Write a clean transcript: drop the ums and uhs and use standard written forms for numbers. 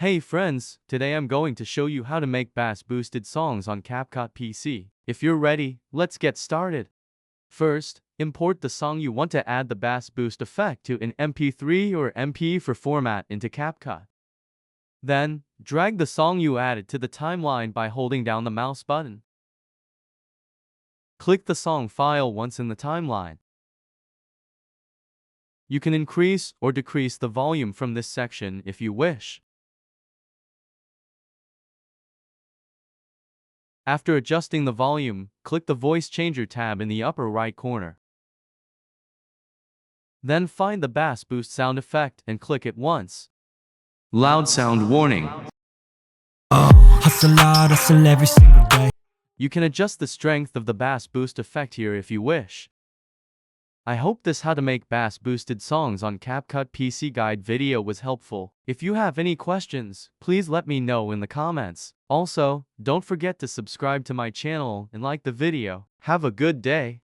Hey friends, today I'm going to show you how to make bass boosted songs on CapCut PC. If you're ready, let's get started. First, import the song you want to add the bass boost effect to in MP3 or MP4 format into CapCut. Then, drag the song you added to the timeline by holding down the mouse button. Click the song file once in the timeline. You can increase or decrease the volume from this section if you wish. After adjusting the volume, click the Voice Changer tab in the upper right corner. Then find the bass boost sound effect and click it once. Loud sound warning. Hustle hard, hustle every single day. You can adjust the strength of the bass boost effect here if you wish. I hope this how to make bass boosted songs on CapCut PC guide video was helpful. If you have any questions, please let me know in the comments. Also, don't forget to subscribe to my channel and like the video. Have a good day.